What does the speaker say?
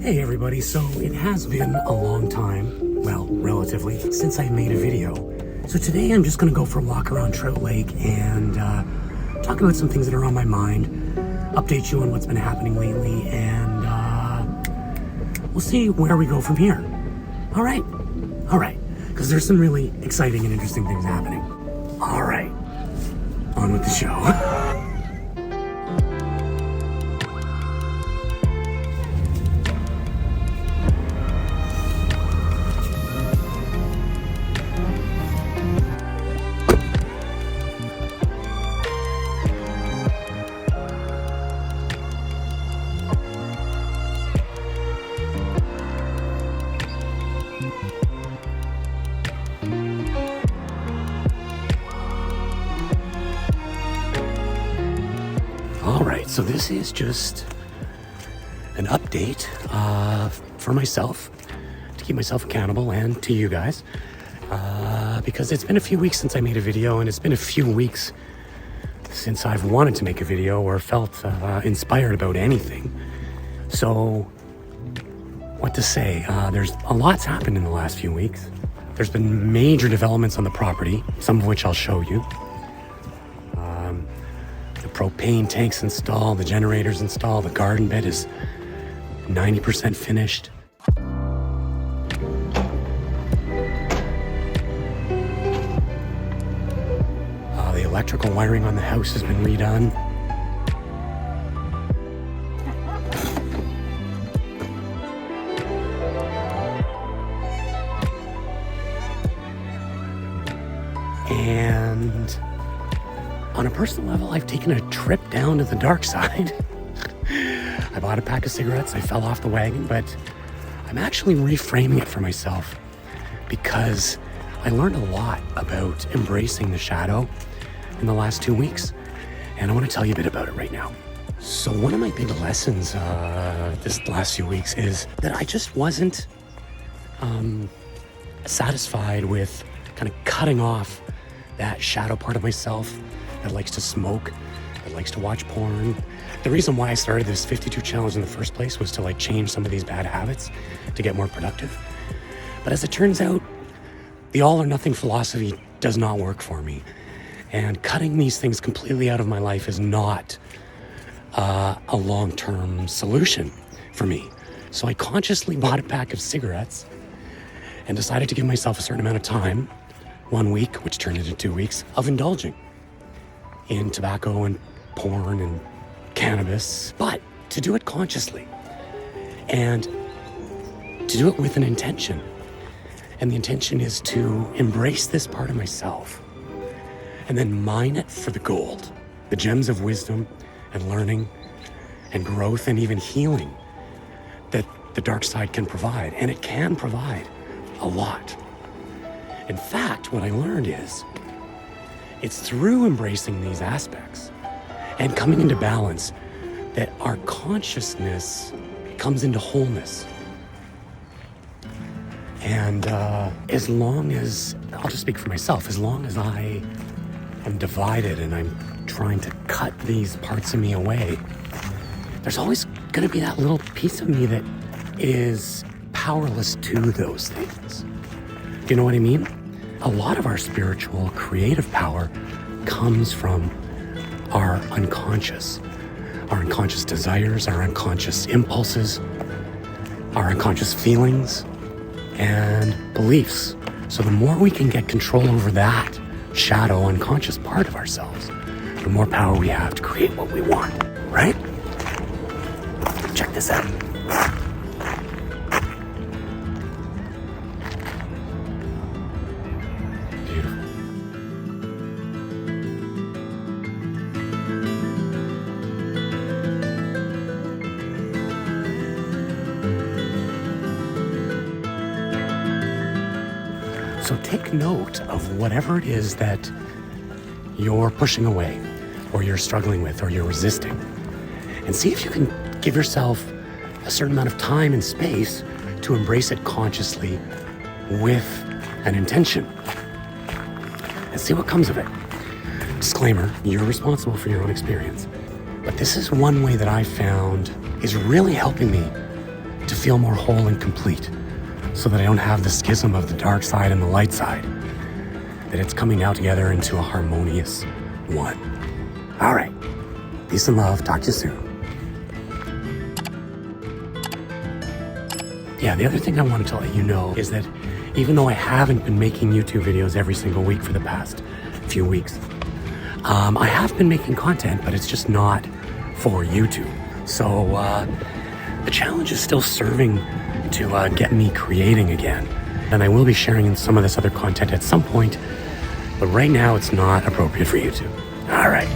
Hey everybody, so it has been a long time, well, relatively, since I made a video. So today I'm just gonna go for a walk around Trout Lake and talk about some things that are on my mind, update you on what's been happening lately, and we'll see where we go from here. All right, because there's some really exciting and interesting things happening. All right, on with the show. Alright, so this is just an update for myself, to keep myself accountable, and to you guys, because it's been a few weeks since I made a video, and it's been a few weeks since I've wanted to make a video or felt inspired about anything. So, what to say? There's a lot's happened in the last few weeks. There's been major developments on the property, some of which I'll show you. The propane tank's installed, the generator's installed, the garden bed is 90% finished. The electrical wiring on the house has been redone. And on a personal level, I've taken a trip down to the dark side. I bought a pack of cigarettes, I fell off the wagon, but I'm actually reframing it for myself because I learned a lot about embracing the shadow in the last 2 weeks, and I want to tell you a bit about it right now. So one of my big lessons this last few weeks is that I just wasn't satisfied with kind of cutting off that shadow part of myself that likes to smoke, that likes to watch porn. The reason why I started this 52 challenge in the first place was to change some of these bad habits to get more productive. But as it turns out, the all or nothing philosophy does not work for me. And cutting these things completely out of my life is not a long-term solution for me. So I consciously bought a pack of cigarettes and decided to give myself a certain amount of time, 1 week, which turned into 2 weeks, of indulging in tobacco and porn and cannabis, but to do it consciously and to do it with an intention. And the intention is to embrace this part of myself and then mine it for the gold, the gems of wisdom and learning and growth and even healing that the dark side can provide. And it can provide a lot. In fact, what I learned is it's through embracing these aspects and coming into balance that our consciousness comes into wholeness. And as long as, I'll just speak for myself, as long as I am divided and I'm trying to cut these parts of me away, there's always going to be that little piece of me that is powerless to those things. Do you know what I mean? A lot of our spiritual, creative power comes from our unconscious desires, our unconscious impulses, our unconscious feelings and beliefs. So the more we can get control over that shadow, unconscious part of ourselves, the more power we have to create what we want, right? Check this out. So take note of whatever it is that you're pushing away, or you're struggling with, or you're resisting, and see if you can give yourself a certain amount of time and space to embrace it consciously with an intention, and see what comes of it. Disclaimer, you're responsible for your own experience, but this is one way that I found is really helping me to feel more whole and complete, so that I don't have the schism of the dark side and the light side, that it's coming out together into a harmonious one. All right, peace and love, talk to you soon. Yeah, the other thing I wanted to let you know is that even though I haven't been making YouTube videos every single week for the past few weeks, I have been making content, but it's just not for YouTube. So the challenge is still serving to get me creating again. And I will be sharing some of this other content at some point, but right now it's not appropriate for YouTube. All right.